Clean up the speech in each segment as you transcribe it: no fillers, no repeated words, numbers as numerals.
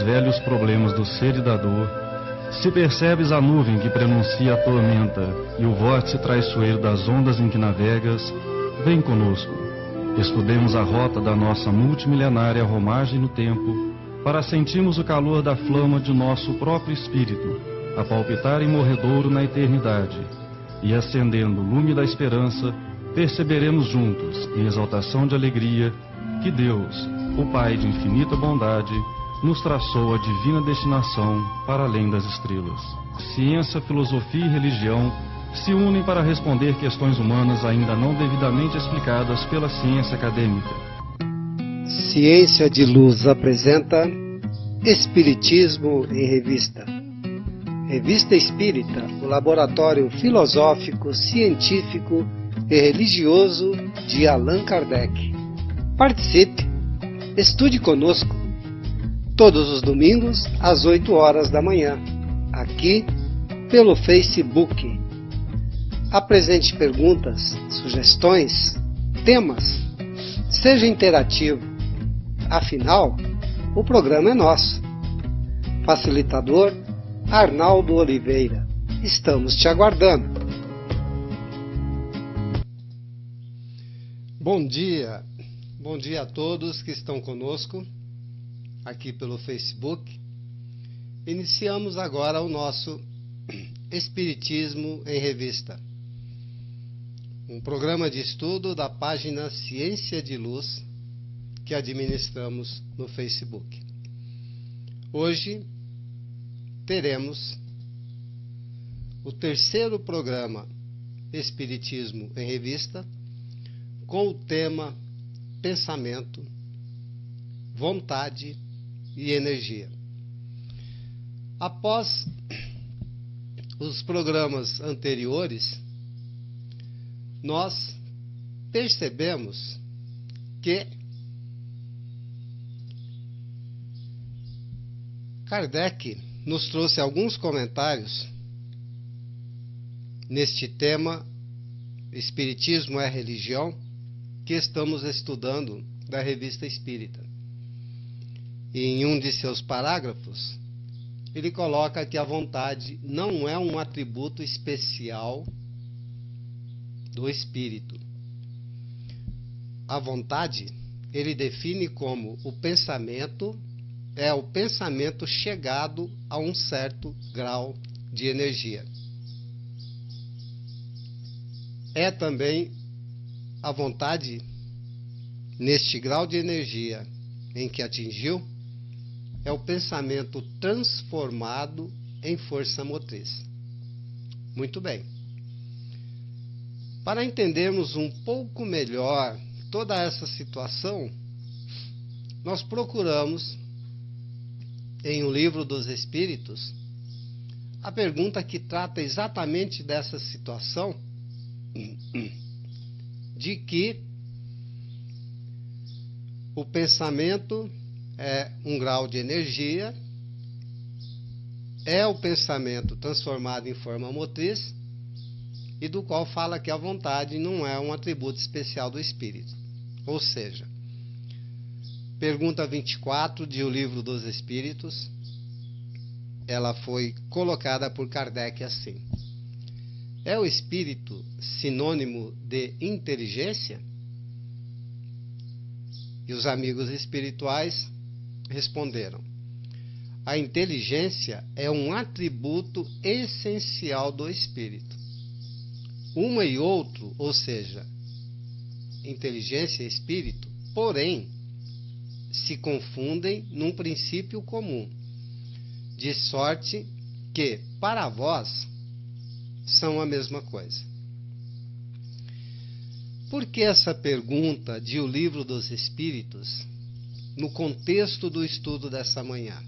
velhos problemas do ser e da dor, se percebes a nuvem que prenuncia a tormenta e o vórtice traiçoeiro das ondas em que navegas, vem conosco. Estudemos a rota da nossa multimilenária romagem no tempo, para sentirmos o calor da flama de nosso próprio espírito, a palpitar em morredouro na eternidade, e acendendo o lume da esperança, perceberemos juntos, em exaltação de alegria, que Deus, o Pai de infinita bondade, nos traçou a divina destinação para além das estrelas. Ciência, filosofia e religião se unem para responder questões humanas ainda não devidamente explicadas pela ciência acadêmica. Ciência de Luz apresenta Espiritismo em Revista. Revista Espírita, o laboratório filosófico, científico e religioso de Allan Kardec. Participe, estude conosco, todos os domingos às 8 horas da manhã, aqui pelo Facebook. Apresente perguntas, sugestões, temas, seja interativo. Afinal, o programa é nosso. Facilitador Arnaldo Oliveira. Estamos te aguardando. Bom dia a todos que estão conosco aqui pelo Facebook. Iniciamos agora o nosso Espiritismo em Revista, um programa de estudo da página Ciência de Luz que administramos no Facebook. Hoje teremos o terceiro programa Espiritismo em Revista com o tema Pensamento, Vontade e Energia. Após os programas anteriores, nós percebemos que Kardec nos trouxe alguns comentários neste tema Espiritismo é Religião, que estamos estudando da Revista Espírita. E em um de seus parágrafos, ele coloca que a vontade não é um atributo especial do espírito. A vontade, ele define como o pensamento chegado a um certo grau de energia. É também a vontade, neste grau de energia em que atingiu, é o pensamento transformado em força motriz. Muito bem. Para entendermos um pouco melhor toda essa situação, nós procuramos, em O Livro dos Espíritos, a pergunta que trata exatamente dessa situação, de que o pensamento é um grau de energia, é o pensamento transformado em forma motriz, e do qual fala que a vontade não é um atributo especial do espírito. Ou seja, pergunta 24 de O Livro dos Espíritos, ela foi colocada por Kardec assim: é o espírito sinônimo de inteligência? E os amigos espirituais responderam: a inteligência é um atributo essencial do espírito. Uma e outro, ou seja, inteligência e espírito, porém, se confundem num princípio comum, de sorte que, para vós, são a mesma coisa. Por que essa pergunta de O Livro dos Espíritos no contexto do estudo dessa manhã?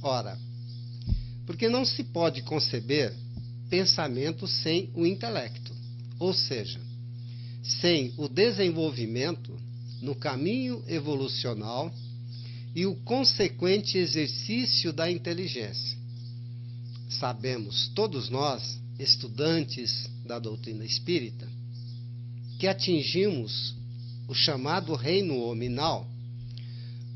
Ora, porque não se pode conceber pensamento sem o intelecto, ou seja, sem o desenvolvimento no caminho evolucional e o consequente exercício da inteligência. Sabemos, todos nós, estudantes da doutrina espírita, que atingimos o chamado reino hominal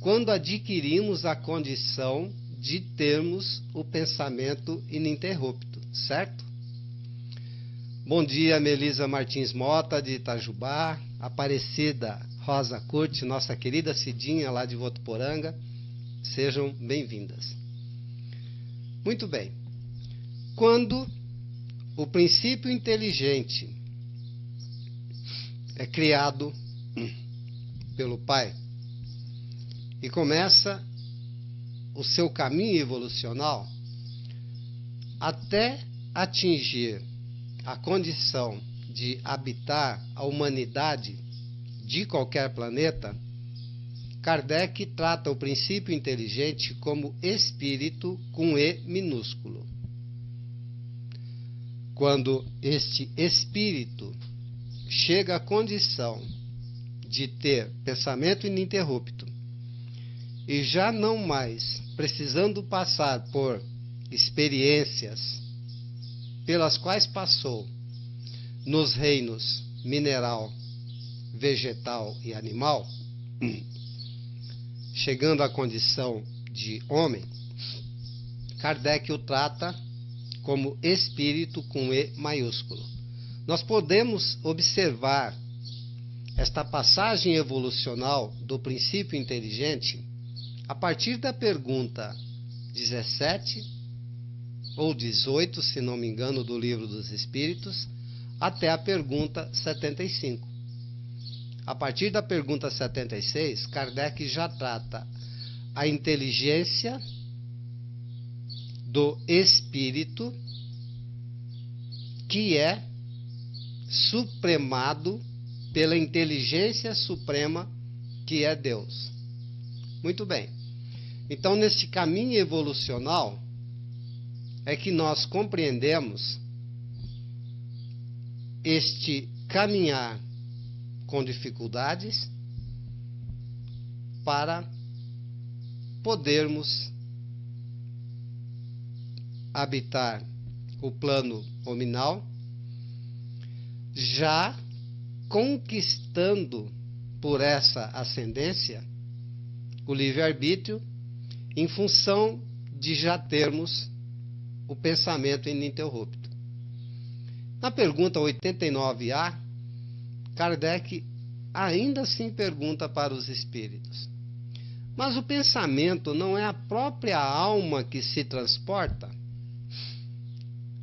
quando adquirimos a condição de termos o pensamento ininterrupto, certo? Bom dia, Melisa Martins Mota, de Itajubá, Aparecida Rosa Curti, nossa querida Cidinha, lá de Votuporanga. Sejam bem-vindas. Muito bem. Quando o princípio inteligente é criado pelo Pai e começa o seu caminho evolucional até atingir a condição de habitar a humanidade de qualquer planeta, Kardec trata o princípio inteligente como espírito com E minúsculo. Quando este espírito chega à condição de ter pensamento ininterrupto e já não mais precisando passar por experiências pelas quais passou nos reinos mineral, vegetal e animal, chegando à condição de homem, Kardec o trata como espírito com E maiúsculo. Nós podemos observar esta passagem evolucional do princípio inteligente a partir da pergunta 17 ou 18, se não me engano, do Livro dos Espíritos, até a pergunta 75. A partir da pergunta 76, Kardec já trata a inteligência do espírito que é supremado pela inteligência suprema que é Deus. Muito bem. Então, neste caminho evolucional é que nós compreendemos este caminhar com dificuldades para podermos habitar o plano hominal, já conquistando por essa ascendência o livre-arbítrio, em função de já termos o pensamento ininterrupto. Na pergunta 89A, Kardec ainda assim pergunta para os espíritos: mas o pensamento não é a própria alma que se transporta?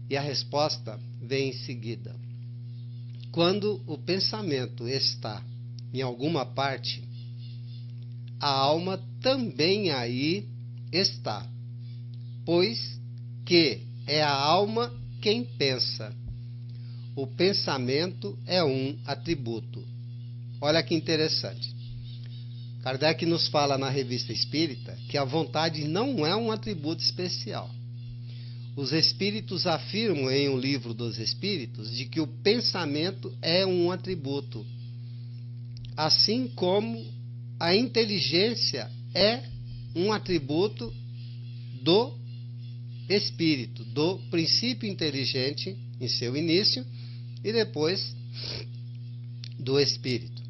E a resposta vem em seguida: quando o pensamento está em alguma parte, a alma também aí está, pois que é a alma quem pensa. O pensamento é um atributo. Olha que interessante. Kardec nos fala na Revista Espírita que a vontade não é um atributo especial. Os espíritos afirmam em O Livro dos Espíritos de que o pensamento é um atributo, assim como a inteligência é um atributo do espírito, do princípio inteligente em seu início e depois do espírito.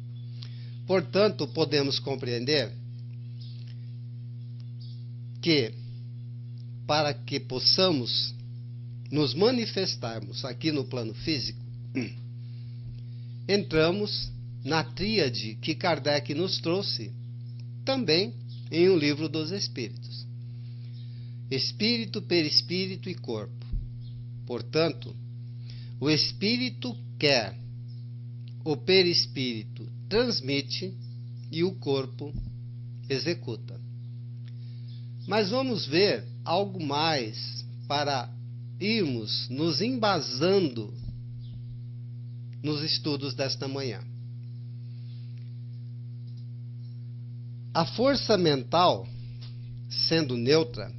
Portanto, podemos compreender que para que possamos nos manifestarmos aqui no plano físico, entramos na tríade que Kardec nos trouxe também em O Livro dos Espíritos: espírito, perispírito e corpo. Portanto, o espírito quer, o perispírito transmite e o corpo executa. Mas vamos ver algo mais para irmos nos embasando nos estudos desta manhã. A força mental, sendo neutra,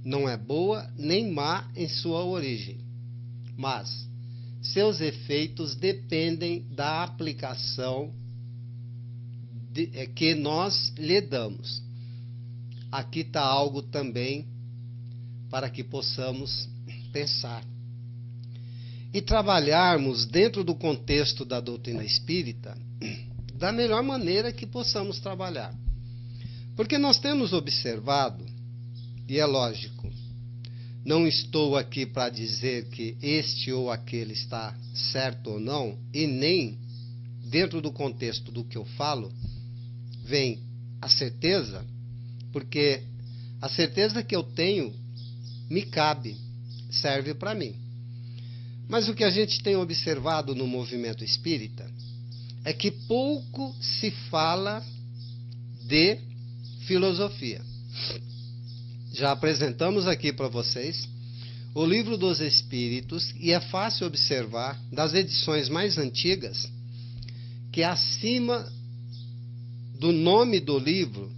não é boa nem má em sua origem, mas seus efeitos dependem da aplicação que nós lhe damos. Aqui está algo também para que possamos pensar e trabalharmos dentro do contexto da doutrina espírita da melhor maneira que possamos trabalhar. Porque nós temos observado, e é lógico, não estou aqui para dizer que este ou aquele está certo ou não, e nem dentro do contexto do que eu falo, vem a certeza, porque a certeza que eu tenho me cabe, serve para mim. Mas o que a gente tem observado no movimento espírita é que pouco se fala de filosofia. Já apresentamos aqui para vocês o Livro dos Espíritos e é fácil observar das edições mais antigas que acima do nome do livro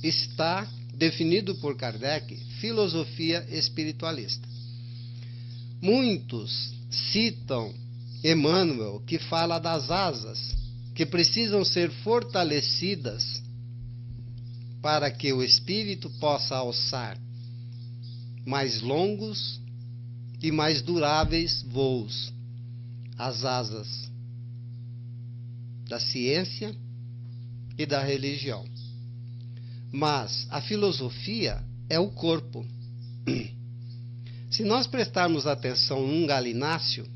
está definido por Kardec filosofia espiritualista. Muitos citam Emmanuel, que fala das asas que precisam ser fortalecidas para que o espírito possa alçar mais longos e mais duráveis voos, as asas da ciência e da religião. Mas a filosofia é o corpo. Se nós prestarmos atenção num galináceo,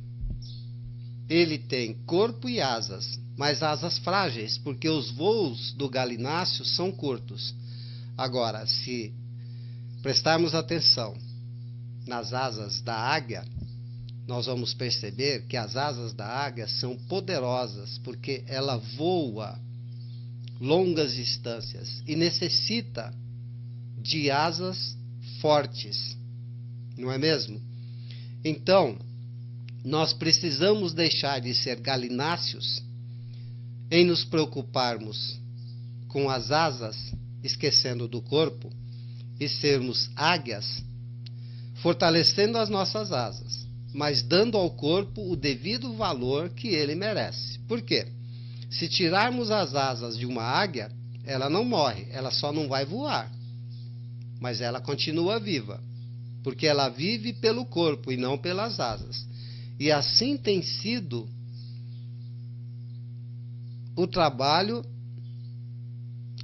ele tem corpo e asas, mas asas frágeis, porque os voos do galináceo são curtos. Agora, se prestarmos atenção nas asas da águia, nós vamos perceber que as asas da águia são poderosas, porque ela voa longas distâncias e necessita de asas fortes, não é mesmo? Então, nós precisamos deixar de ser galináceos em nos preocuparmos com as asas, esquecendo do corpo, e sermos águias, fortalecendo as nossas asas, mas dando ao corpo o devido valor que ele merece. Por quê? Se tirarmos as asas de uma águia, ela não morre, ela só não vai voar, mas ela continua viva, porque ela vive pelo corpo e não pelas asas. E assim tem sido o trabalho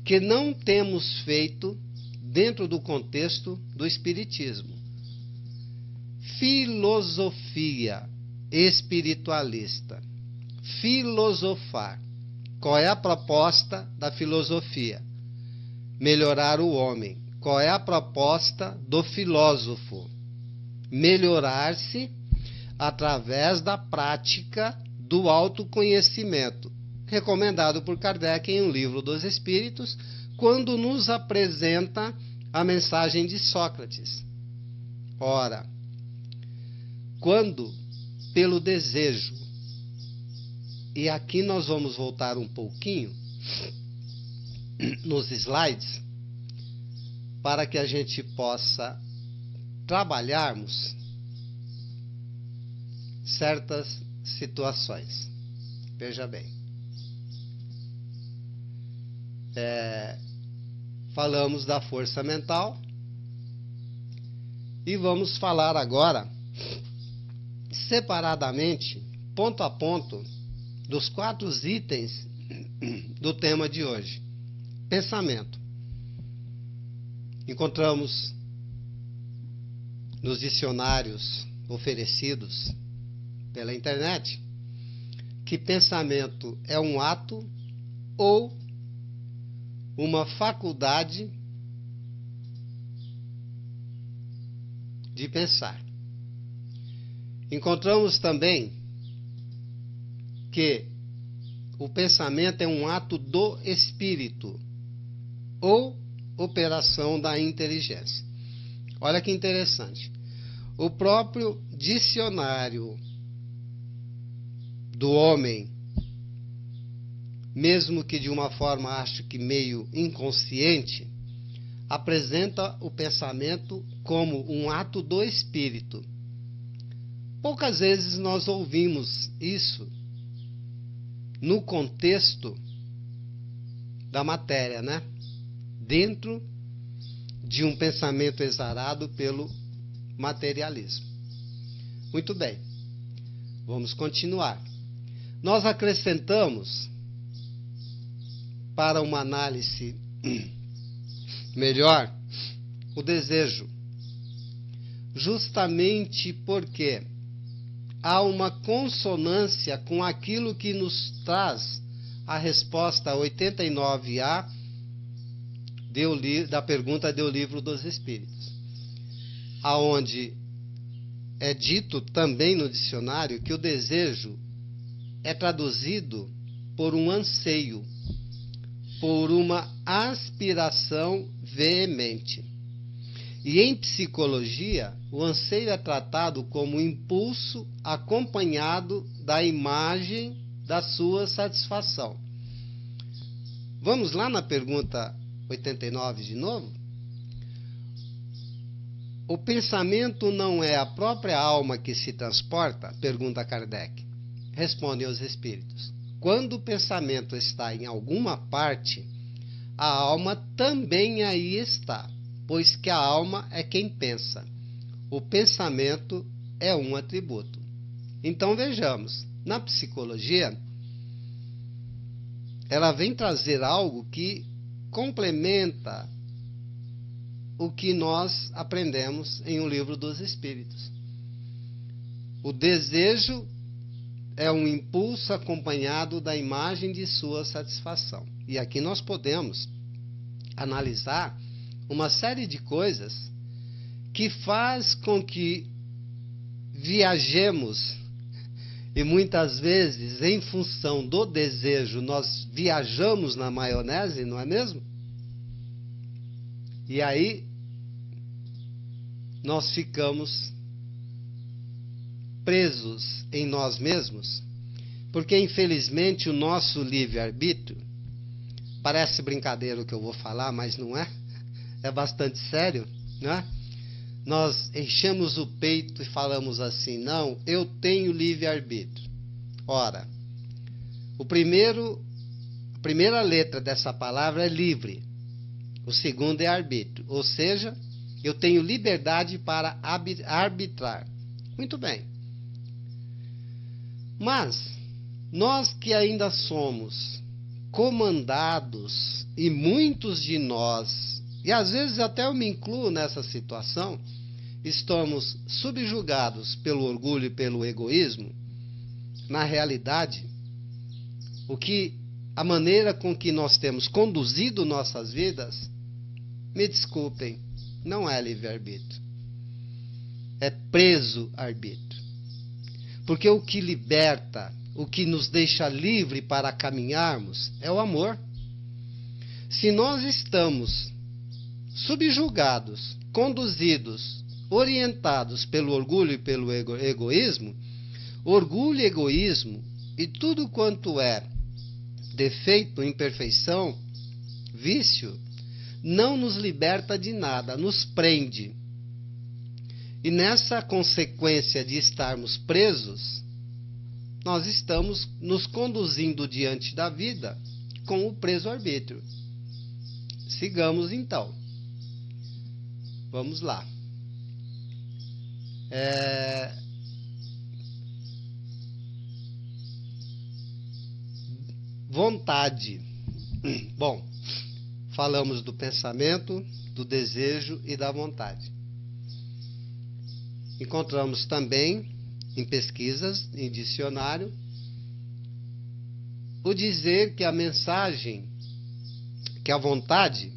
que não temos feito dentro do contexto do Espiritismo. Filosofia espiritualista. Filosofar. Qual é a proposta da filosofia? Melhorar o homem. Qual é a proposta do filósofo? Melhorar-se através da prática do autoconhecimento, recomendado por Kardec em O Livro dos Espíritos, quando nos apresenta a mensagem de Sócrates. Ora, quando pelo desejo, e aqui nós vamos voltar um pouquinho nos slides, para que a gente possa trabalharmos certas situações. Veja bem. Falamos da força mental e vamos falar agora separadamente, ponto a ponto, dos 4 itens do tema de hoje. Pensamento. Encontramos nos dicionários oferecidos pela internet que pensamento é um ato ou uma faculdade de pensar. Encontramos também que o pensamento é um ato do espírito ou operação da inteligência. Olha que interessante. O próprio dicionário do homem, mesmo que de uma forma, acho que meio inconsciente, apresenta o pensamento como um ato do espírito. Poucas vezes nós ouvimos isso no contexto da matéria, né? Dentro de um pensamento exarado pelo materialismo. Muito bem, vamos continuar. Nós acrescentamos, para uma análise melhor, o desejo. Justamente porque há uma consonância com aquilo que nos traz a resposta 89A da pergunta do Livro dos Espíritos, aonde é dito também no dicionário que o desejo é traduzido por um anseio, por uma aspiração veemente. E em psicologia, o anseio é tratado como impulso acompanhado da imagem da sua satisfação. Vamos lá na pergunta 89 de novo? O pensamento não é a própria alma que se transporta? Pergunta Kardec. Respondem os espíritos. Quando o pensamento está em alguma parte, a alma também aí está, pois que a alma é quem pensa. O pensamento é um atributo. Então vejamos, na psicologia, ela vem trazer algo que complementa o que nós aprendemos em O Livro dos Espíritos. O desejo é um impulso acompanhado da imagem de sua satisfação. E aqui nós podemos analisar uma série de coisas que faz com que viajemos, e muitas vezes, em função do desejo, nós viajamos na maionese, não é mesmo? E aí, nós ficamos presos em nós mesmos, porque infelizmente o nosso livre-arbítrio, parece brincadeira o que eu vou falar, mas não é? É bastante sério, não é? Nós enchemos o peito e falamos assim, não, eu tenho livre-arbítrio. Ora, a primeira letra dessa palavra é livre, o segundo é arbítrio, ou seja, eu tenho liberdade para arbitrar. Muito bem. Mas, nós que ainda somos comandados, e muitos de nós, e às vezes até eu me incluo nessa situação, estamos subjugados pelo orgulho e pelo egoísmo. Na realidade, a maneira com que nós temos conduzido nossas vidas, me desculpem, não é livre-arbítrio. É preso-arbítrio. Porque o que liberta, o que nos deixa livre para caminharmos, é o amor. Se nós estamos subjugados, conduzidos, orientados pelo orgulho e pelo egoísmo, orgulho, egoísmo e tudo quanto é defeito, imperfeição, vício, não nos liberta de nada, nos prende. E nessa consequência de estarmos presos, nós estamos nos conduzindo diante da vida com o preso-arbítrio. Sigamos então. Vamos lá. Vontade. Bom, falamos do pensamento, do desejo e da vontade. Encontramos também, em pesquisas, em dicionário, o dizer que a mensagem, que a vontade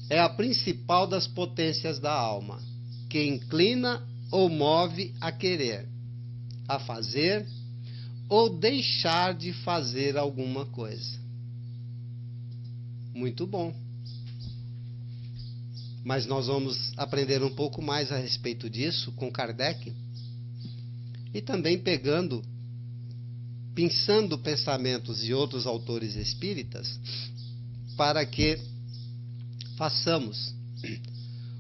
é a principal das potências da alma, que inclina ou move a querer, a fazer ou deixar de fazer alguma coisa. Muito bom. Mas nós vamos aprender um pouco mais a respeito disso com Kardec e também pensando pensamentos de outros autores espíritas, para que façamos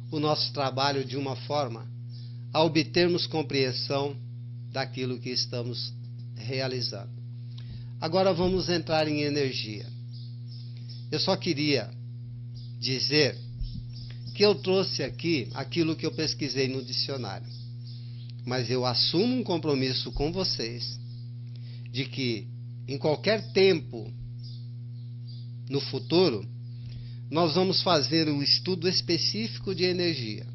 o nosso trabalho de uma forma a obtermos compreensão daquilo que estamos realizando. Agora vamos entrar em energia. Eu só queria dizer que eu trouxe aqui aquilo que eu pesquisei no dicionário, mas eu assumo um compromisso com vocês de que em qualquer tempo no futuro nós vamos fazer um estudo específico de energia.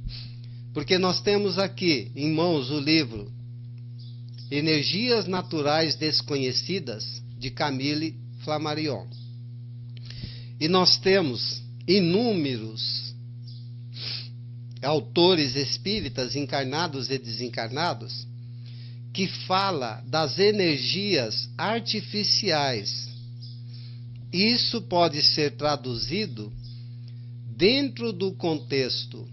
Porque nós temos aqui em mãos o livro Energias Naturais Desconhecidas, de Camille Flammarion. E nós temos inúmeros autores espíritas, encarnados e desencarnados, que fala das energias artificiais. Isso pode ser traduzido dentro do contexto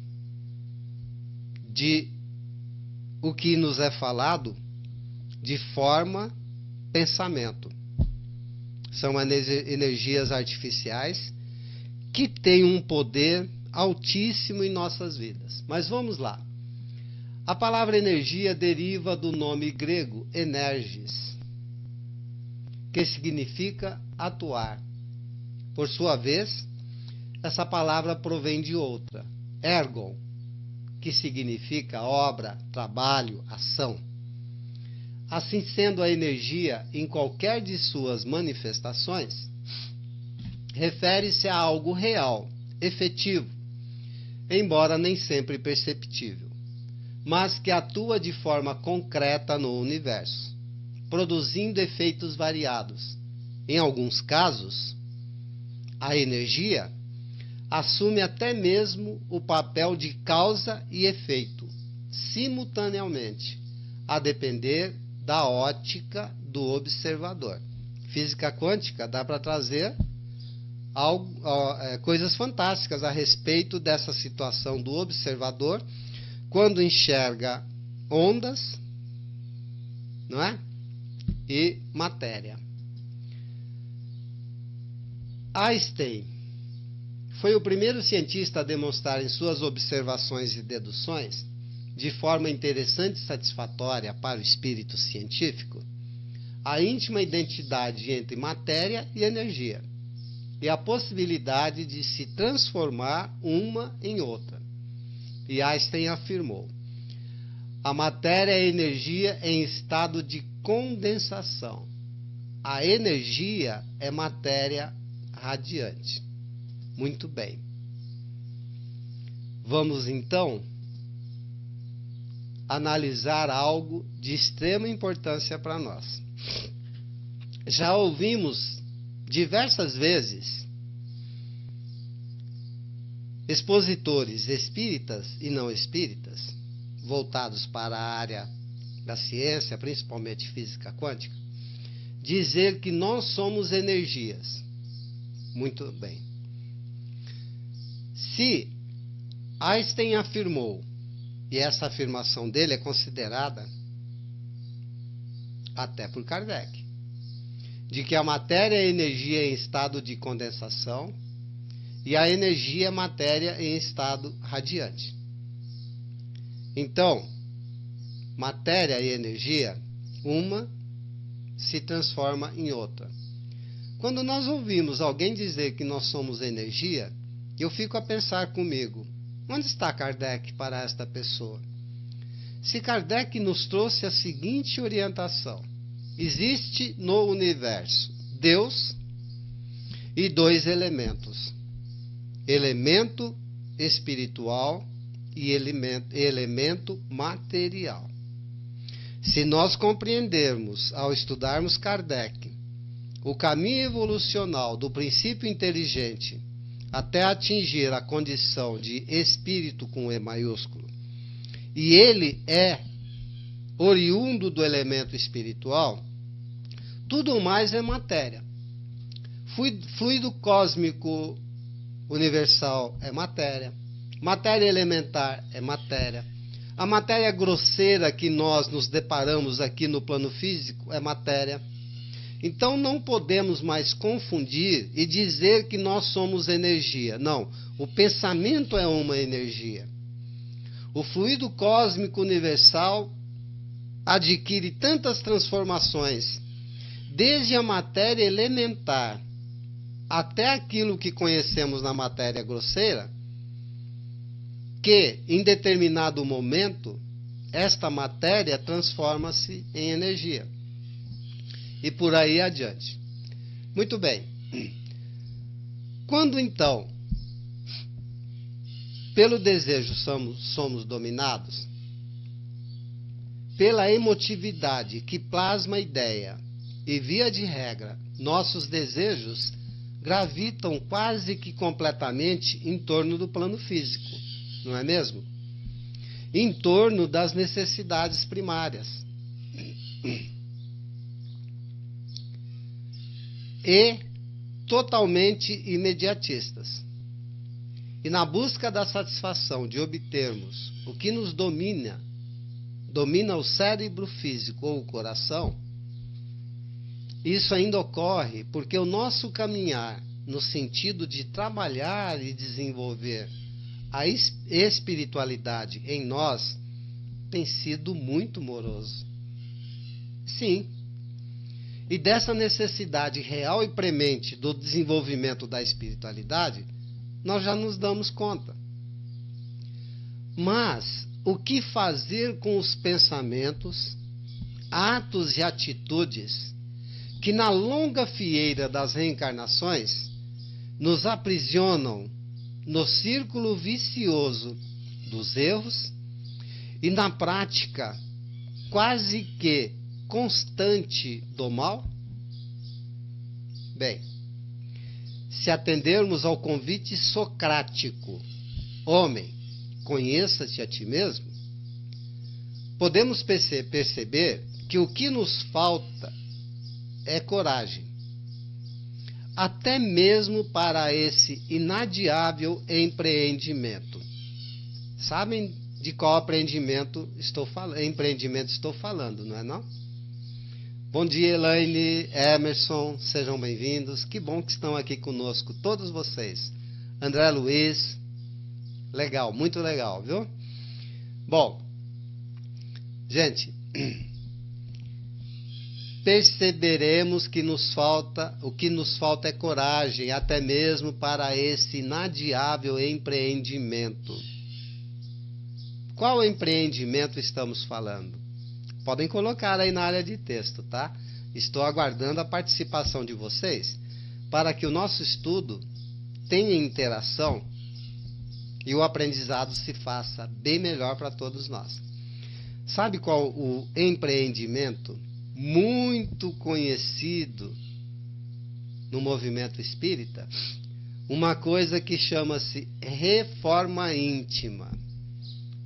de o que nos é falado de forma pensamento. São energias artificiais que têm um poder altíssimo em nossas vidas. Mas vamos lá. A palavra energia deriva do nome grego energis, que significa atuar. Por sua vez, essa palavra provém de outra, ergon, que significa obra, trabalho, ação. Assim sendo, a energia, em qualquer de suas manifestações, refere-se a algo real, efetivo, embora nem sempre perceptível, mas que atua de forma concreta no universo, produzindo efeitos variados. Em alguns casos, a energia assume até mesmo o papel de causa e efeito, simultaneamente, a depender da ótica do observador. Física quântica dá para trazer coisas fantásticas a respeito dessa situação do observador quando enxerga ondas, não é? E matéria. Einstein foi o primeiro cientista a demonstrar em suas observações e deduções, de forma interessante e satisfatória para o espírito científico, a íntima identidade entre matéria e energia, e a possibilidade de se transformar uma em outra. E Einstein afirmou: a matéria é energia em estado de condensação. A energia é matéria radiante. Muito bem. Vamos então analisar algo de extrema importância para nós. Já ouvimos diversas vezes expositores espíritas e não espíritas, voltados para a área da ciência, principalmente física quântica, dizer que nós somos energias. Muito bem. Se Einstein afirmou, e essa afirmação dele é considerada até por Kardec, de que a matéria é energia em estado de condensação e a energia é matéria em estado radiante. Então, matéria e energia, uma se transforma em outra. Quando nós ouvimos alguém dizer que nós somos energia, eu fico a pensar comigo, onde está Kardec para esta pessoa? Se Kardec nos trouxe a seguinte orientação: existe no universo Deus e dois elementos, elemento espiritual e elemento material. Se nós compreendermos, ao estudarmos Kardec, o caminho evolucional do princípio inteligente até atingir a condição de espírito com E maiúsculo, e ele é oriundo do elemento espiritual, tudo mais é matéria. Fluido cósmico universal é matéria. Matéria elementar é matéria. A matéria grosseira que nós nos deparamos aqui no plano físico é matéria. Então não podemos mais confundir e dizer que nós somos energia. Não, o pensamento é uma energia. O fluido cósmico universal adquire tantas transformações, desde a matéria elementar até aquilo que conhecemos na matéria grosseira, que em determinado momento esta matéria transforma-se em energia. E por aí adiante. Muito bem. Quando então pelo desejo somos dominados? Pela emotividade que plasma a ideia, e via de regra, nossos desejos gravitam quase que completamente em torno do plano físico, não é mesmo? Em torno das necessidades primárias. E totalmente imediatistas. E na busca da satisfação de obtermos o que nos domina o cérebro físico ou o coração, isso ainda ocorre porque o nosso caminhar no sentido de trabalhar e desenvolver a espiritualidade em nós tem sido muito moroso. Sim. E dessa necessidade real e premente do desenvolvimento da espiritualidade, nós já nos damos conta. Mas o que fazer com os pensamentos, atos e atitudes que na longa fieira das reencarnações nos aprisionam no círculo vicioso dos erros e na prática quase que constante do mal? Bem, se atendermos ao convite socrático, homem, conheça-te a ti mesmo, podemos perceber que o que nos falta é coragem, até mesmo para esse inadiável empreendimento. Sabem de qual empreendimento estou falando, não é não? Bom dia, Elaine, Emerson, sejam bem-vindos. Que bom que estão aqui conosco, todos vocês. André Luiz, legal, muito legal, viu? Bom, gente, perceberemos que o que nos falta é coragem, até mesmo para esse inadiável empreendimento. Qual empreendimento estamos falando? Podem colocar aí na área de texto, tá? Estou aguardando a participação de vocês para que o nosso estudo tenha interação e o aprendizado se faça bem melhor para todos nós. Sabe qual o empreendimento muito conhecido no movimento espírita? Uma coisa que chama-se reforma íntima.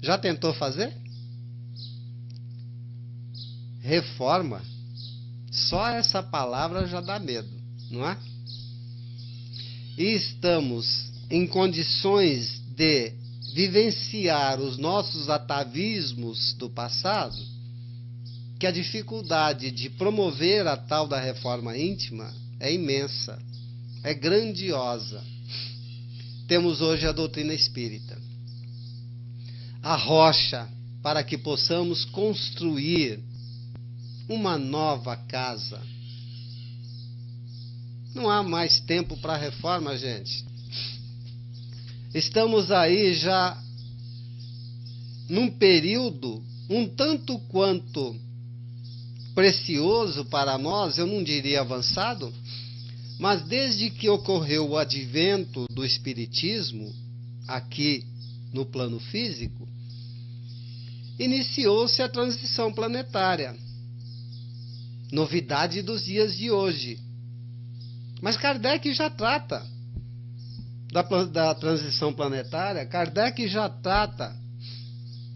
Já tentou fazer? Reforma, só essa palavra já dá medo, não é? E estamos em condições de vivenciar os nossos atavismos do passado, que a dificuldade de promover a tal da reforma íntima é imensa, é grandiosa. Temos hoje a doutrina espírita, a rocha para que possamos construir uma nova casa. Não há mais tempo para reforma, gente. Estamos aí já num período um tanto quanto precioso para nós, eu não diria avançado, mas desde que ocorreu o advento do espiritismo aqui no plano físico, iniciou-se a transição planetária. Novidade dos dias de hoje. Mas Kardec já trata da transição planetária, Kardec já trata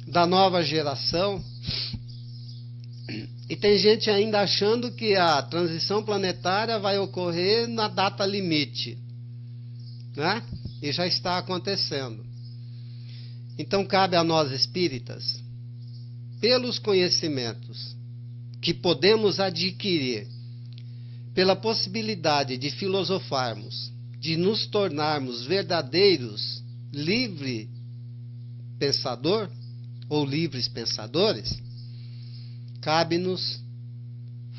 da nova geração. E tem gente ainda achando que a transição planetária vai ocorrer na data limite, né? E já está acontecendo. Então cabe a nós espíritas, pelos conhecimentos que podemos adquirir, pela possibilidade de filosofarmos, de nos tornarmos verdadeiros livre pensador ou livres pensadores, cabe-nos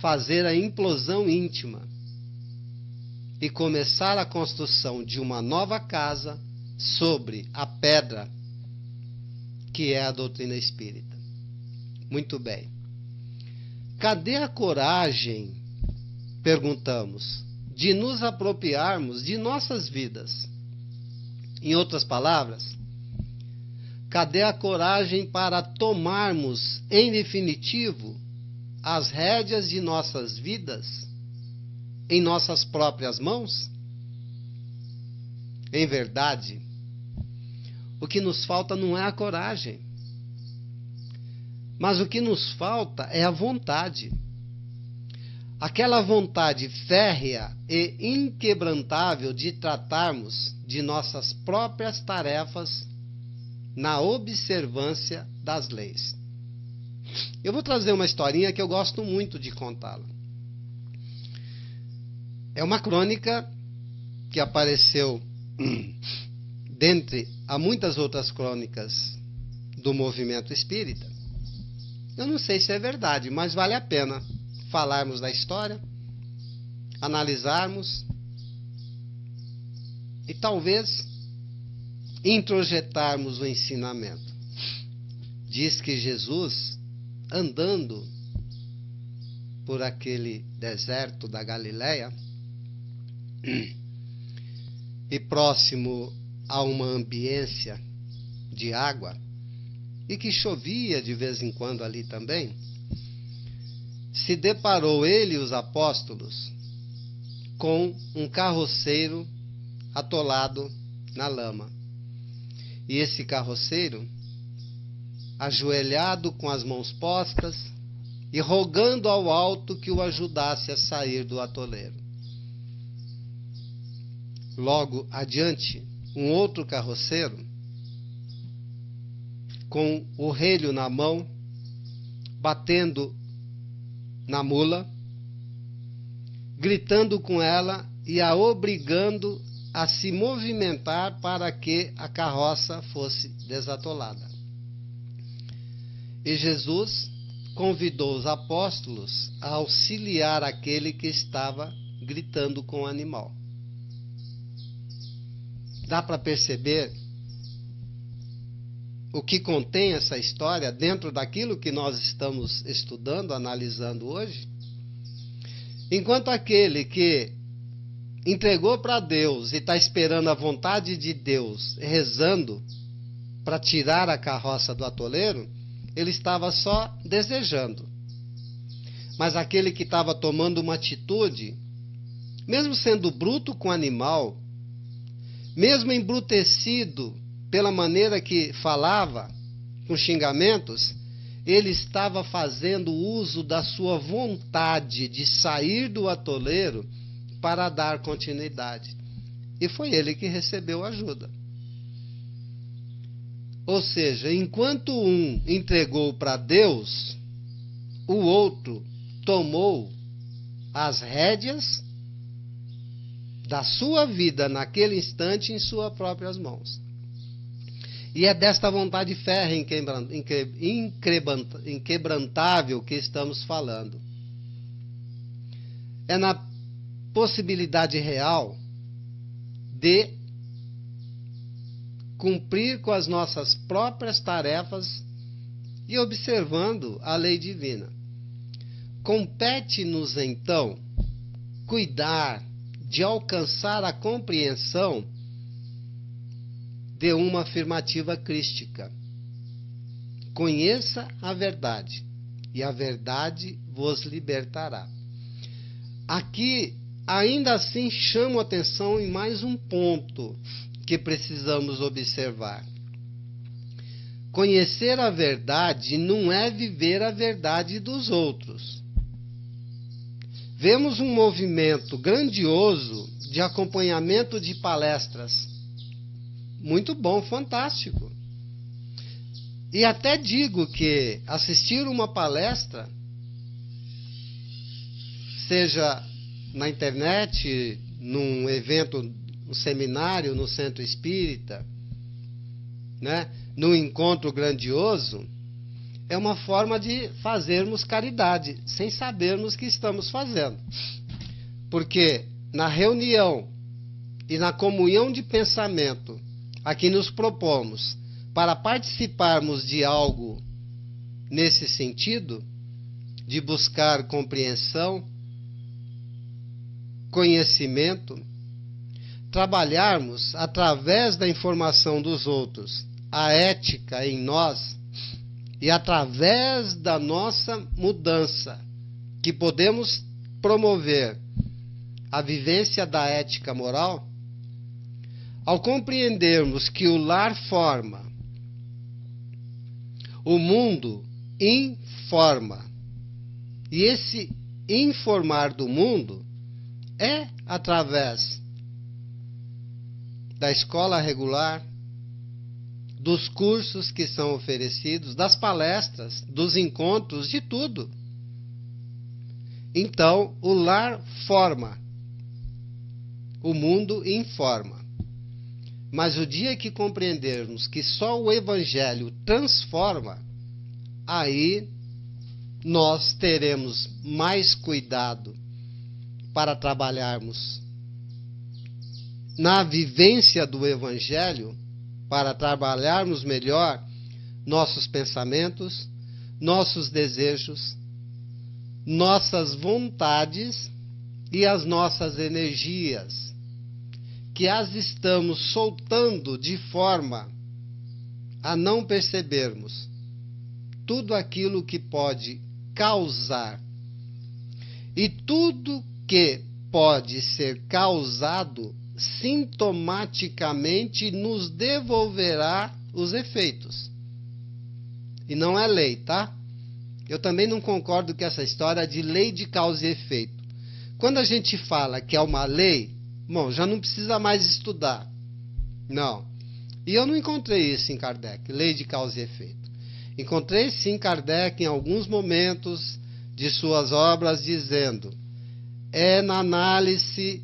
fazer a implosão íntima e começar a construção de uma nova casa sobre a pedra que é a doutrina espírita. Muito bem. Cadê a coragem, perguntamos, de nos apropriarmos de nossas vidas? Em outras palavras, Cadê a coragem para tomarmos, em definitivo, as rédeas de nossas vidas em nossas próprias mãos? Em verdade, o que nos falta não é a coragem, mas o que nos falta é a vontade. Aquela vontade férrea e inquebrantável de tratarmos de nossas próprias tarefas na observância das leis. Eu vou trazer uma historinha que eu gosto muito de contá-la. É uma crônica que apareceu dentre a muitas outras crônicas do movimento espírita. Eu não sei se é verdade, mas vale a pena falarmos da história, analisarmos e talvez introjetarmos o ensinamento. Diz que Jesus, andando por aquele deserto da Galileia e próximo a uma ambiência de água, e que chovia de vez em quando ali também, se deparou ele e os apóstolos com um carroceiro atolado na lama. E esse carroceiro, ajoelhado com as mãos postas e rogando ao alto que o ajudasse a sair do atoleiro. Logo adiante, um outro carroceiro, com o relho na mão, batendo na mula, gritando com ela e a obrigando a se movimentar para que a carroça fosse desatolada. E Jesus convidou os apóstolos a auxiliar aquele que estava gritando com o animal. Dá para perceber o que contém essa história dentro daquilo que nós estamos estudando, analisando hoje? Enquanto aquele que entregou para Deus e está esperando a vontade de Deus, rezando para tirar a carroça do atoleiro, ele estava só desejando. Mas aquele que estava tomando uma atitude, mesmo sendo bruto com o animal, mesmo embrutecido pela maneira que falava, com xingamentos, ele estava fazendo uso da sua vontade de sair do atoleiro para dar continuidade. E foi ele que recebeu ajuda. Ou seja, enquanto um entregou para Deus, o outro tomou as rédeas da sua vida naquele instante em suas próprias mãos. E é desta vontade férrea inquebrantável que estamos falando. É na possibilidade real de cumprir com as nossas próprias tarefas e observando a lei divina. Compete-nos, então, cuidar de alcançar a compreensão de uma afirmativa crística. Conheça a verdade, e a verdade vos libertará. Aqui, ainda assim, chamo a atenção em mais um ponto que precisamos observar. Conhecer a verdade não é viver a verdade dos outros. Vemos um movimento grandioso de acompanhamento de palestras. Muito bom, fantástico. E até digo que assistir uma palestra, seja na internet, num evento, um seminário no centro espírita, né, num encontro grandioso, é uma forma de fazermos caridade, sem sabermos que estamos fazendo. Porque na reunião e na comunhão de pensamento a que nos propomos para participarmos de algo nesse sentido, de buscar compreensão, conhecimento, trabalharmos através da informação dos outros a ética em nós e através da nossa mudança que podemos promover a vivência da ética moral, ao compreendermos que o lar forma, o mundo informa, e esse informar do mundo é através da escola regular, dos cursos que são oferecidos, das palestras, dos encontros, de tudo. Então, o lar forma, o mundo informa. Mas o dia que compreendermos que só o Evangelho transforma, aí nós teremos mais cuidado para trabalharmos na vivência do Evangelho, para trabalharmos melhor nossos pensamentos, nossos desejos, nossas vontades e as nossas energias, que as estamos soltando de forma a não percebermos tudo aquilo que pode causar. E tudo que pode ser causado sintomaticamente nos devolverá os efeitos. E não é lei, tá? Eu também não concordo com essa história de lei de causa e efeito. Quando a gente fala que é uma lei, bom, já não precisa mais estudar. Não. E eu não encontrei isso em Kardec, lei de causa e efeito. Encontrei sim Kardec em alguns momentos de suas obras dizendo: é na análise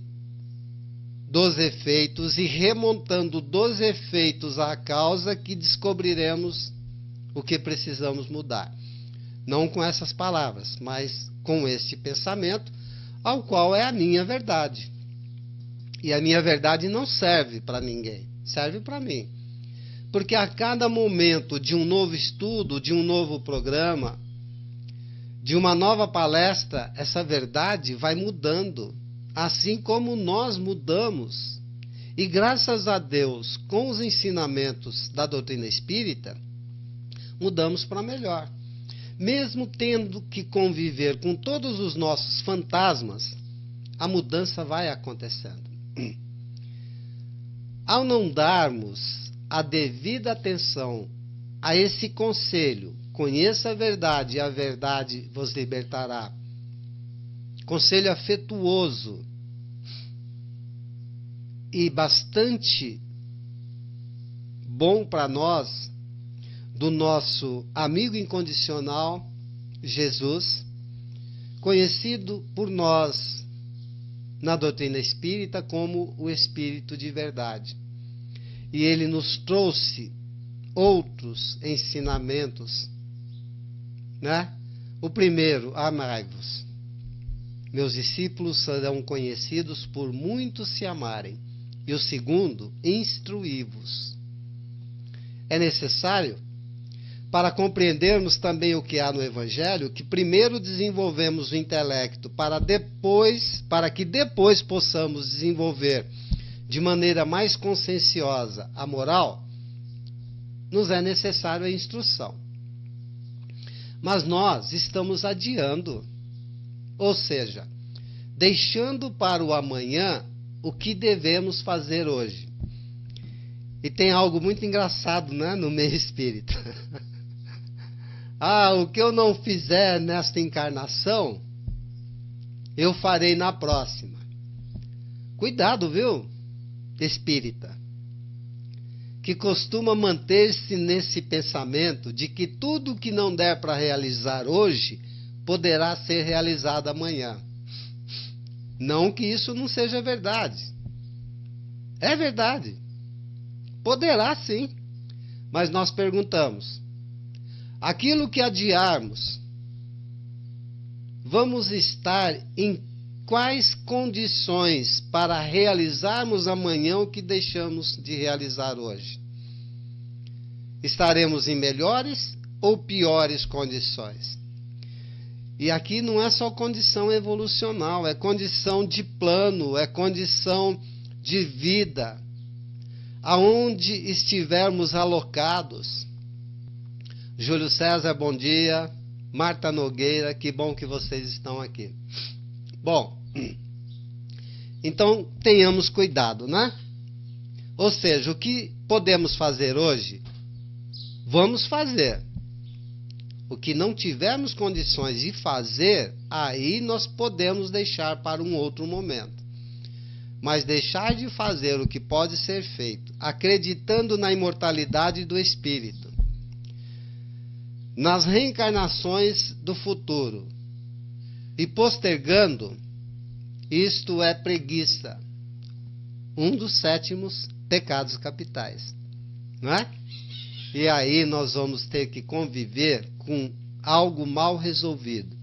dos efeitos e remontando dos efeitos à causa que descobriremos o que precisamos mudar. Não com essas palavras, mas com este pensamento, ao qual é a minha verdade. E a minha verdade não serve para ninguém, serve para mim. Porque a cada momento de um novo estudo, de um novo programa, de uma nova palestra, essa verdade vai mudando, assim como nós mudamos. E graças a Deus, com os ensinamentos da doutrina espírita, mudamos para melhor. Mesmo tendo que conviver com todos os nossos fantasmas, a mudança vai acontecendo. Ao não darmos a devida atenção a esse conselho, conheça a verdade e a verdade vos libertará, conselho afetuoso e bastante bom para nós, do nosso amigo incondicional, Jesus, conhecido por nós na doutrina espírita como o Espírito de Verdade. E ele nos trouxe outros ensinamentos, né? O primeiro, amai-vos. Meus discípulos serão conhecidos por muitos se amarem. E o segundo, instruí-vos. É necessário, para compreendermos também o que há no Evangelho, que primeiro desenvolvemos o intelecto para que depois possamos desenvolver de maneira mais conscienciosa a moral, nos é necessário a instrução. Mas nós estamos adiando, ou seja, deixando para o amanhã o que devemos fazer hoje. E tem algo muito engraçado, né, no meio espírita. O que eu não fizer nesta encarnação, eu farei na próxima. Cuidado, viu, espírita, que costuma manter-se nesse pensamento de que tudo que não der para realizar hoje, poderá ser realizado amanhã. Não que isso não seja verdade. É verdade. Poderá sim. Mas nós perguntamos, aquilo que adiarmos, vamos estar em quais condições para realizarmos amanhã o que deixamos de realizar hoje? Estaremos em melhores ou piores condições? E aqui não é só condição evolucional, é condição de plano, é condição de vida. aonde estivermos alocados. Júlio César, bom dia. Marta Nogueira, que bom que vocês estão aqui. Bom, então tenhamos cuidado, né? Ou seja, o que podemos fazer hoje, vamos fazer. O que não tivermos condições de fazer, aí nós podemos deixar para um outro momento. Mas deixar de fazer o que pode ser feito, acreditando na imortalidade do espírito, nas reencarnações do futuro, e postergando, isto é preguiça, um dos 7 pecados capitais, não é? E aí nós vamos ter que conviver com algo mal resolvido,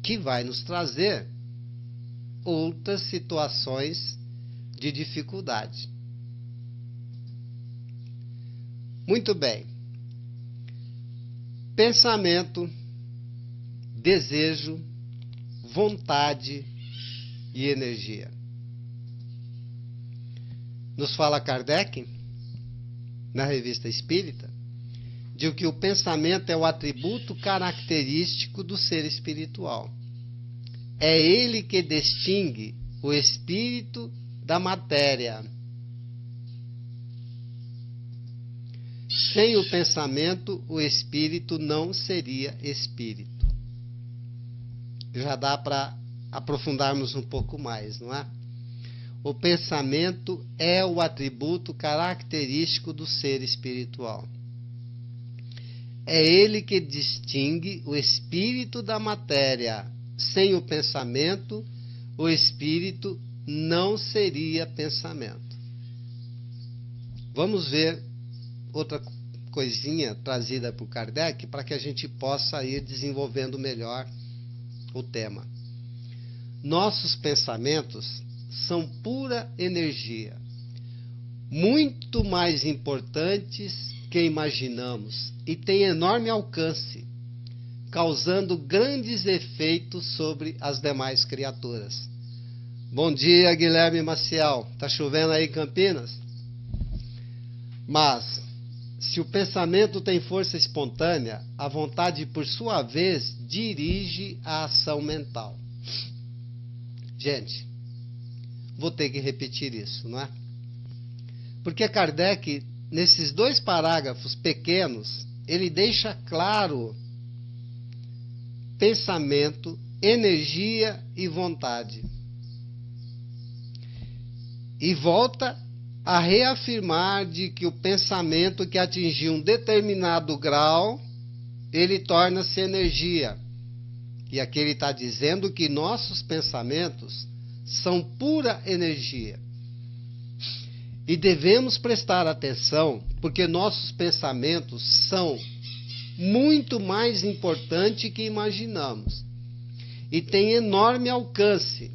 que vai nos trazer outras situações de dificuldade. Muito bem. Pensamento, desejo, vontade e energia. Nos fala Kardec, na Revista Espírita, de que o pensamento é o atributo característico do ser espiritual. É ele que distingue o espírito da matéria. Sem o pensamento, o espírito não seria espírito. Já dá para aprofundarmos um pouco mais, não é? O pensamento é o atributo característico do ser espiritual. É ele que distingue o espírito da matéria. Sem o pensamento, o espírito não seria pensamento. Vamos ver outra coisinha trazida por Kardec para que a gente possa ir desenvolvendo melhor o tema. Nossos pensamentos são pura energia, muito mais importantes que imaginamos e têm enorme alcance, causando grandes efeitos sobre as demais criaturas. Bom dia, Guilherme Maciel. Tá chovendo aí em Campinas? Mas, se o pensamento tem força espontânea, a vontade, por sua vez, dirige a ação mental. Gente, vou ter que repetir isso, não é? Porque Kardec, nesses 2 parágrafos pequenos, ele deixa claro pensamento, energia e vontade. E volta a reafirmar de que o pensamento que atingir um determinado grau, ele torna-se energia. E aqui ele está dizendo que nossos pensamentos são pura energia. E devemos prestar atenção, porque nossos pensamentos são muito mais importantes que imaginamos. E têm enorme alcance,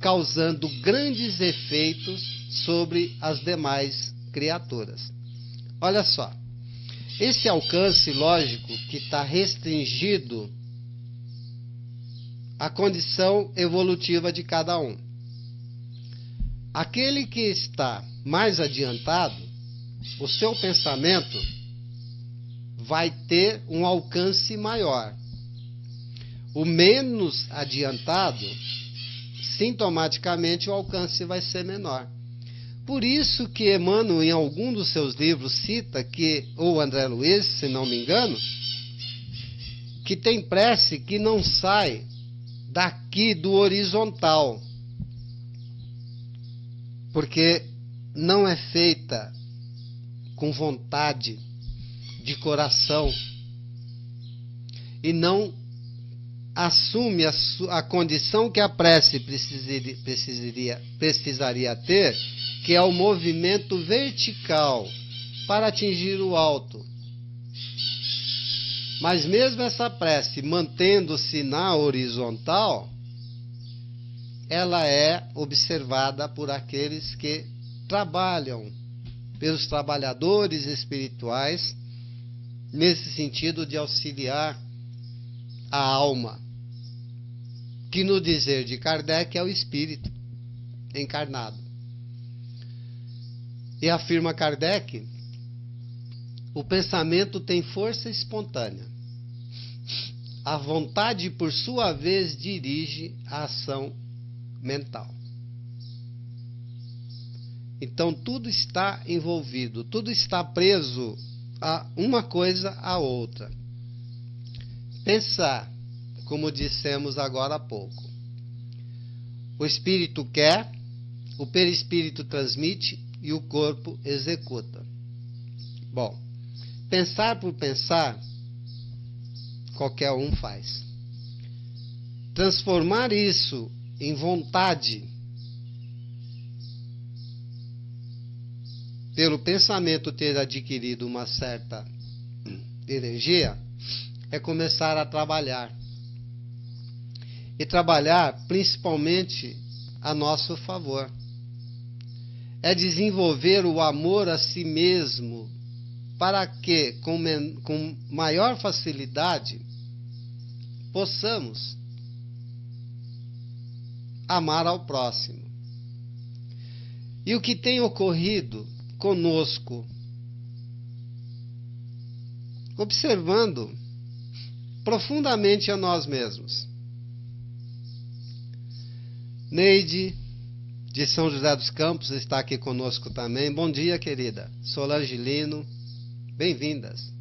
causando grandes efeitos sobre as demais criaturas. Olha só, esse alcance, lógico, que está restringido à condição evolutiva de cada um. Aquele que está mais adiantado, o seu pensamento vai ter um alcance maior. O menos adiantado, sintomaticamente o alcance vai ser menor. Por isso que Emmanuel, em algum dos seus livros, cita que, ou André Luiz, se não me engano, que tem prece que não sai daqui do horizontal, porque não é feita com vontade, de coração, e não assume a condição que a prece precisaria ter, que é o movimento vertical para atingir o alto. Mas mesmo essa prece, mantendo-se na horizontal, ela é observada por aqueles que trabalham, pelos trabalhadores espirituais, nesse sentido de auxiliar a alma, que no dizer de Kardec é o espírito encarnado. E afirma Kardec, o pensamento tem força espontânea. A vontade, por sua vez, dirige a ação mental. Então, tudo está envolvido, tudo está preso a uma coisa à outra. Pensar, como dissemos agora há pouco. O espírito quer, o perispírito transmite e o corpo executa. Bom, pensar por pensar, qualquer um faz. Transformar isso em vontade, pelo pensamento ter adquirido uma certa energia, é começar a trabalhar. E trabalhar principalmente a nosso favor. É desenvolver o amor a si mesmo, para que, com maior facilidade, possamos amar ao próximo. E o que tem ocorrido conosco, observando profundamente a nós mesmos. Neide, de São José dos Campos, está aqui conosco também. Bom dia, querida. Solange Lino, bem-vindas.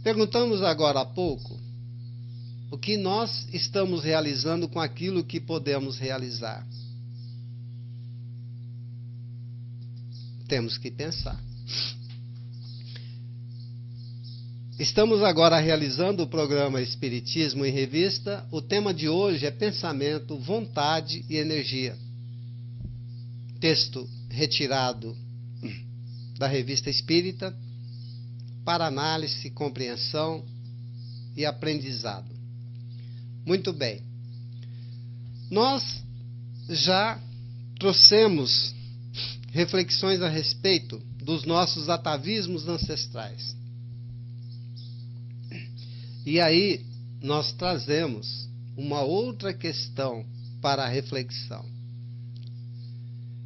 Perguntamos agora há pouco o que nós estamos realizando com aquilo que podemos realizar. Temos que pensar. Estamos agora realizando o programa Espiritismo em Revista. O tema de hoje é pensamento, vontade e energia. Texto retirado da Revista Espírita para análise, compreensão e aprendizado. Muito bem. Nós já trouxemos reflexões a respeito dos nossos atavismos ancestrais. E aí nós trazemos uma outra questão para a reflexão.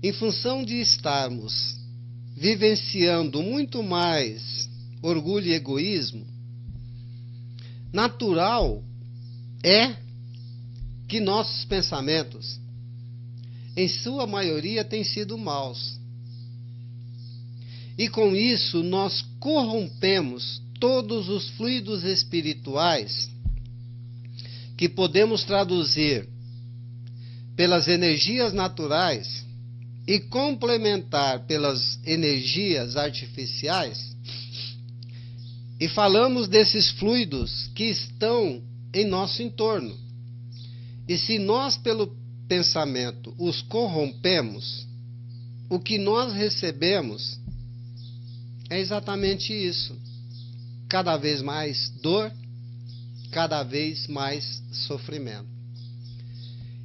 Em função de estarmos vivenciando muito mais orgulho e egoísmo, natural é que nossos pensamentos, em sua maioria, têm sido maus. E com isso nós corrompemos todos os fluidos espirituais que podemos traduzir pelas energias naturais e complementar pelas energias artificiais. E falamos desses fluidos que estão em nosso entorno. E se nós, pelo pensamento, os corrompemos, o que nós recebemos é exatamente isso. Cada vez mais dor, cada vez mais sofrimento.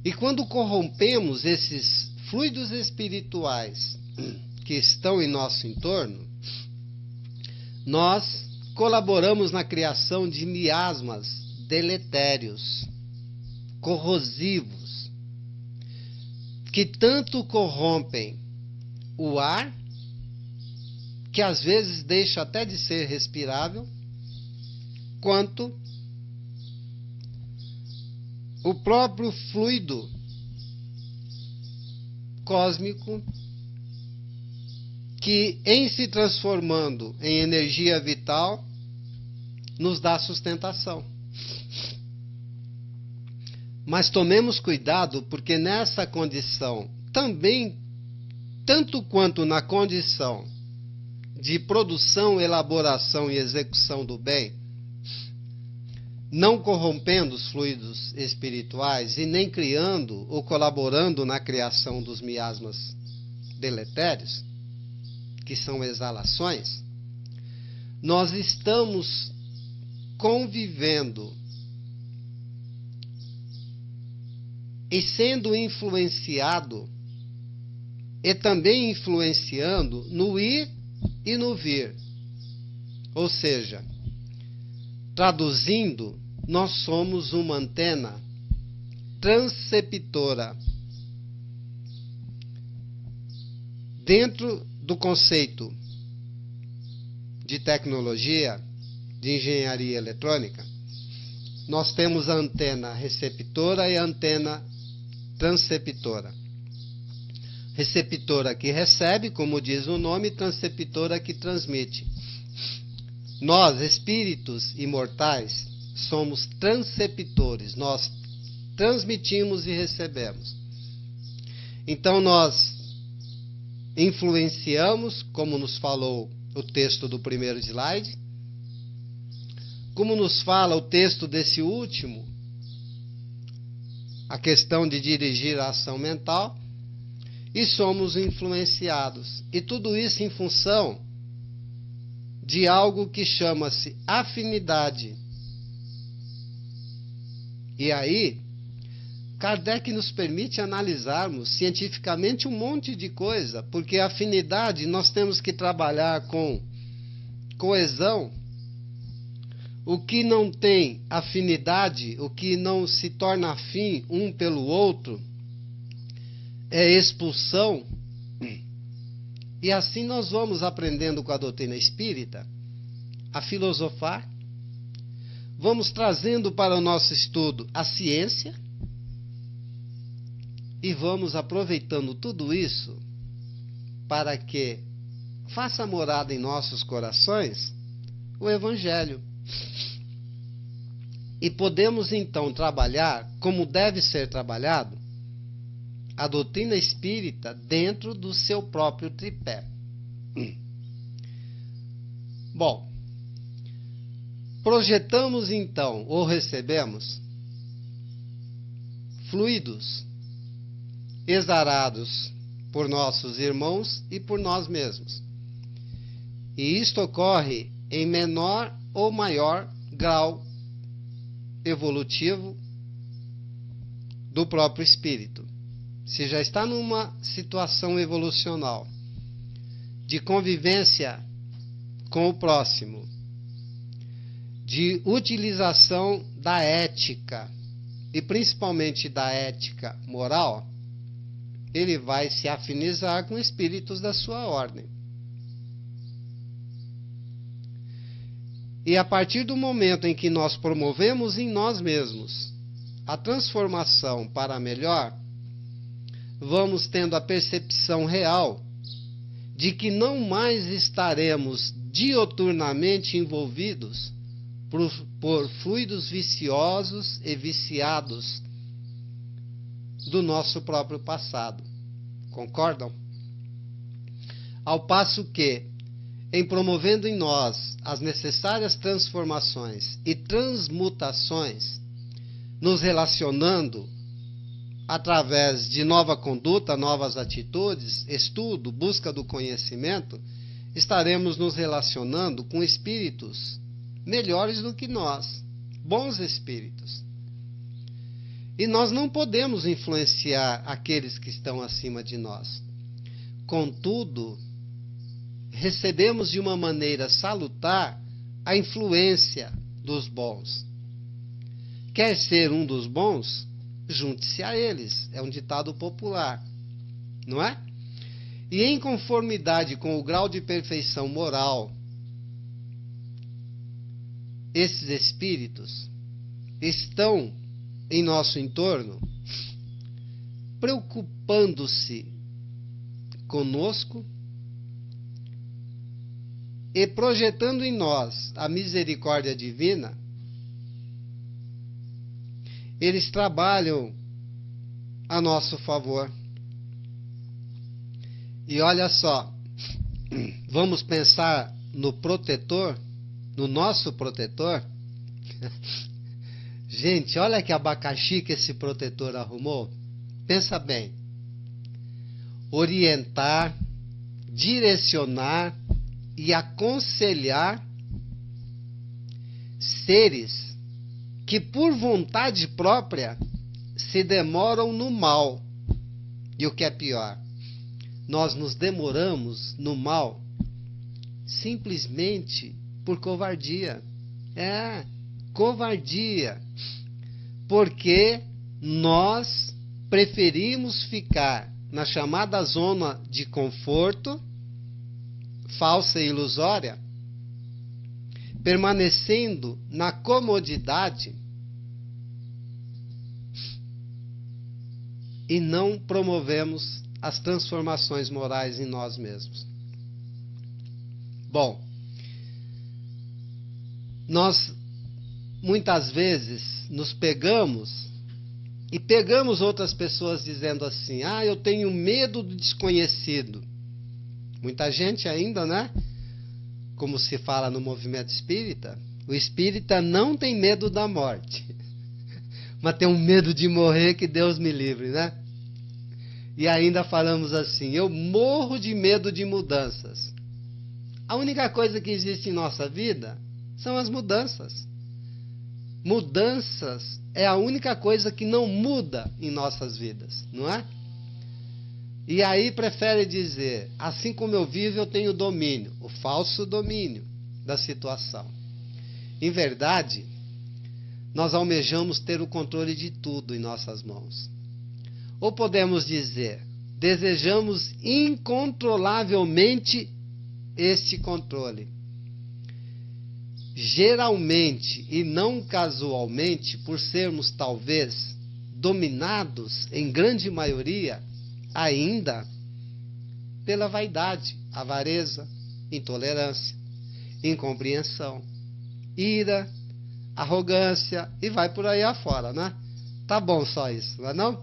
E quando corrompemos esses fluidos espirituais que estão em nosso entorno, nós colaboramos na criação de miasmas deletérios, corrosivos, que tanto corrompem o ar, que às vezes deixa até de ser respirável, quanto o próprio fluido cósmico, que em se transformando em energia vital, nos dá sustentação. Mas tomemos cuidado, porque nessa condição, também, tanto quanto na condição de produção, elaboração e execução do bem, não corrompendo os fluidos espirituais e nem criando ou colaborando na criação dos miasmas deletérios, que são exalações, nós estamos convivendo e sendo influenciado e também influenciando no ir e no vir. Ou seja, traduzindo, nós somos uma antena transceptora dentro do conceito de tecnologia, de engenharia eletrônica, nós temos a antena receptora e a antena transceptora. Receptora que recebe, como diz o nome, transceptora que transmite. Nós, espíritos imortais, somos transceptores, nós transmitimos e recebemos. Então nós influenciamos, como nos falou o texto do primeiro slide, como nos fala o texto desse último, a questão de dirigir a ação mental, e somos influenciados. E tudo isso em função de algo que chama-se afinidade. E aí, Kardec nos permite analisarmos cientificamente um monte de coisa, porque a afinidade nós temos que trabalhar com coesão. O que não tem afinidade, o que não se torna afim um pelo outro, é expulsão. E assim nós vamos aprendendo com a doutrina espírita a filosofar, vamos trazendo para o nosso estudo a ciência e vamos aproveitando tudo isso para que faça morada em nossos corações o Evangelho. E podemos então trabalhar como deve ser trabalhado a doutrina espírita dentro do seu próprio tripé. Bom, projetamos então ou recebemos fluidos exarados por nossos irmãos e por nós mesmos. E isto ocorre em menor ou maior grau evolutivo do próprio espírito. Se já está numa situação evolucional de convivência com o próximo, de utilização da ética e principalmente da ética moral, ele vai se afinizar com espíritos da sua ordem. E a partir do momento em que nós promovemos em nós mesmos a transformação para melhor, vamos tendo a percepção real de que não mais estaremos dioturnamente envolvidos por fluidos viciosos e viciados do nosso próprio passado. Concordam? Ao passo que, em promovendo em nós as necessárias transformações e transmutações, nos relacionando através de nova conduta, novas atitudes, estudo, busca do conhecimento, estaremos nos relacionando com espíritos melhores do que nós, bons espíritos. E nós não podemos influenciar aqueles que estão acima de nós. Contudo, recebemos de uma maneira salutar a influência dos bons. Quer ser um dos bons? Junte-se a eles. É um ditado popular, não é? E em conformidade com o grau de perfeição moral, esses espíritos estão em nosso entorno, preocupando-se conosco e projetando em nós a misericórdia divina. Eles trabalham a nosso favor. E olha só, vamos pensar no protetor, no nosso protetor. Gente, olha que abacaxi que esse protetor arrumou. Pensa bem. Orientar, direcionar e aconselhar seres que por vontade própria se demoram no mal. E o que é pior, nós nos demoramos no mal simplesmente por covardia. É, covardia. Porque nós preferimos ficar na chamada zona de conforto falsa e ilusória, permanecendo na comodidade e não promovemos as transformações morais em nós mesmos. Bom, nós muitas vezes nos pegamos outras pessoas dizendo assim: eu tenho medo do desconhecido. Muita gente ainda, né? Como se fala no movimento espírita, o espírita não tem medo da morte, mas tem um medo de morrer, que Deus me livre, né? E ainda falamos assim: eu morro de medo de mudanças. A única coisa que existe em nossa vida são as mudanças. Mudanças é a única coisa que não muda em nossas vidas, não é? E aí prefere dizer: assim como eu vivo, eu tenho domínio. O falso domínio da situação. Em verdade, nós almejamos ter o controle de tudo em nossas mãos. Ou podemos dizer, desejamos incontrolavelmente este controle. Geralmente e não casualmente, por sermos talvez dominados, em grande maioria, ainda pela vaidade, avareza, intolerância, incompreensão, ira, arrogância e vai por aí afora, né? Tá bom só isso, não é não?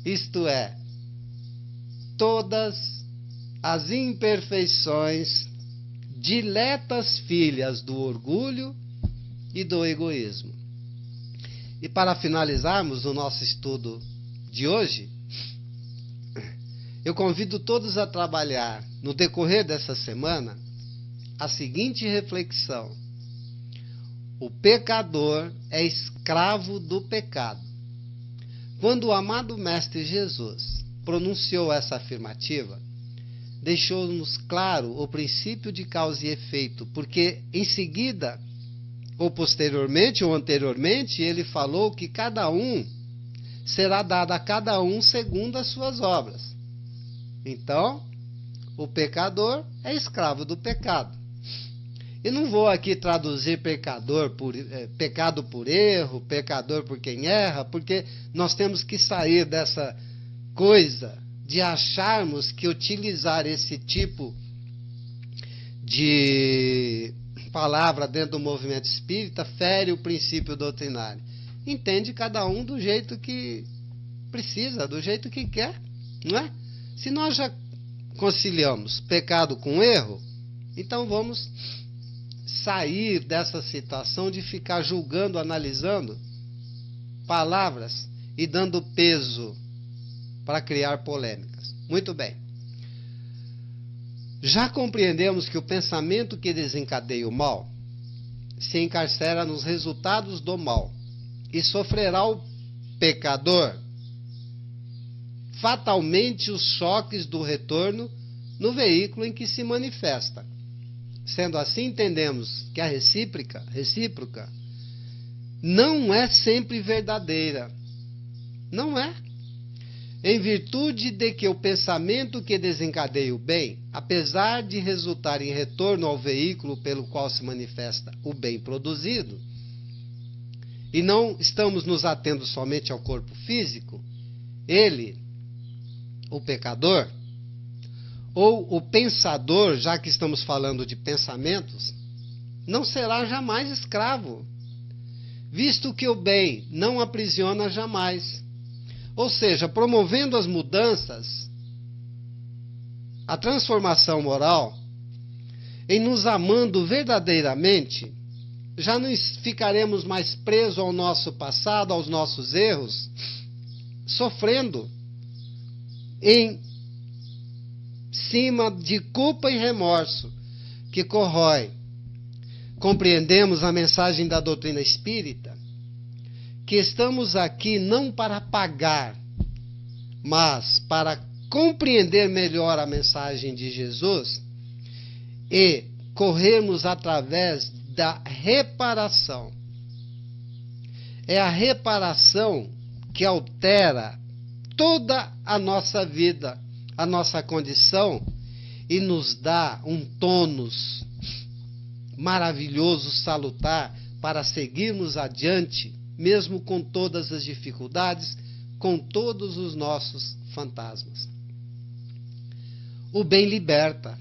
Isto é, todas as imperfeições, diletas filhas do orgulho e do egoísmo. E para finalizarmos o nosso estudo de hoje, eu convido todos a trabalhar no decorrer dessa semana a seguinte reflexão: o pecador é escravo do pecado. Quando o amado Mestre Jesus pronunciou essa afirmativa, deixou-nos claro o princípio de causa e efeito, porque em seguida, ou posteriormente, ou anteriormente, ele falou que cada um será dado a cada um segundo as suas obras. Então, o pecador é escravo do pecado. E não vou aqui traduzir pecado por erro, pecador por quem erra, porque nós temos que sair dessa coisa de acharmos que utilizar esse tipo de palavra dentro do movimento espírita fere o princípio doutrinário. Entende cada um do jeito que precisa, do jeito que quer, não é? Se nós já conciliamos pecado com erro, então vamos sair dessa situação de ficar julgando, analisando palavras e dando peso para criar polêmicas. Muito bem. Já compreendemos que o pensamento que desencadeia o mal se encarcera nos resultados do mal e sofrerá o pecador fatalmente os choques do retorno no veículo em que se manifesta. Sendo assim, entendemos que a recíproca não é sempre verdadeira. Não é. Em virtude de que o pensamento que desencadeia o bem, apesar de resultar em retorno ao veículo pelo qual se manifesta o bem produzido, e não estamos nos atendo somente ao corpo físico, ele, o pecador, ou o pensador, já que estamos falando de pensamentos, não será jamais escravo, visto que o bem não aprisiona jamais. Ou seja, promovendo as mudanças, a transformação moral, em nos amando verdadeiramente, já não ficaremos mais presos ao nosso passado, aos nossos erros, sofrendo em cima de culpa e remorso que corrói. Compreendemos a mensagem da doutrina espírita, que estamos aqui não para pagar, mas para compreender melhor a mensagem de Jesus e corrermos através da reparação. É a reparação que altera toda a nossa vida, a nossa condição, e nos dá um tônus maravilhoso, salutar, para seguirmos adiante, mesmo com todas as dificuldades, com todos os nossos fantasmas. O bem liberta,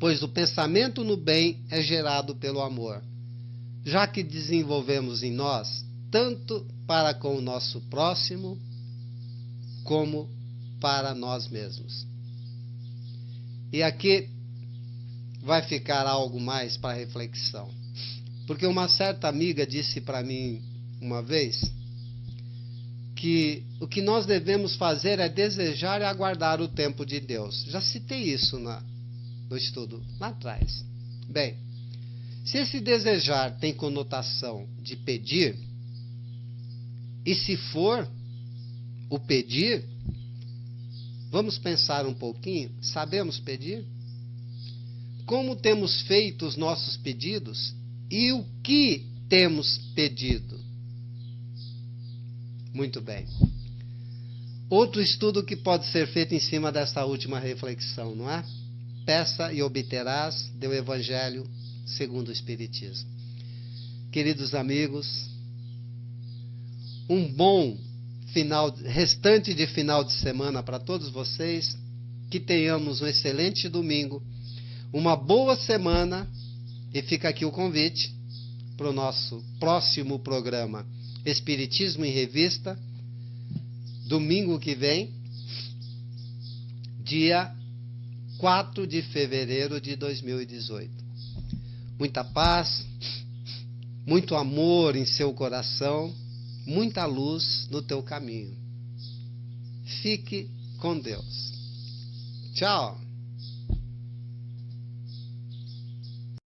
pois o pensamento no bem é gerado pelo amor, já que desenvolvemos em nós, tanto para com o nosso próximo, como para nós mesmos. E aqui vai ficar algo mais para reflexão. Porque uma certa amiga disse para mim uma vez que o que nós devemos fazer é desejar e aguardar o tempo de Deus. Já citei isso no estudo lá atrás. Bem, se esse desejar tem conotação de pedir, e se for o pedir, vamos pensar um pouquinho, sabemos pedir? Como temos feito os nossos pedidos e o que temos pedido? Muito bem. Outro estudo que pode ser feito em cima dessa última reflexão, não é? Peça e obterás, do Evangelho segundo o Espiritismo. Queridos amigos, um bom restante de final de semana para todos vocês, que tenhamos um excelente domingo, uma boa semana, e fica aqui o convite para o nosso próximo programa Espiritismo em Revista, domingo que vem, dia 4 de fevereiro de 2018. Muita paz, muito amor em seu coração, muita luz no teu caminho. Fique com Deus. Tchau.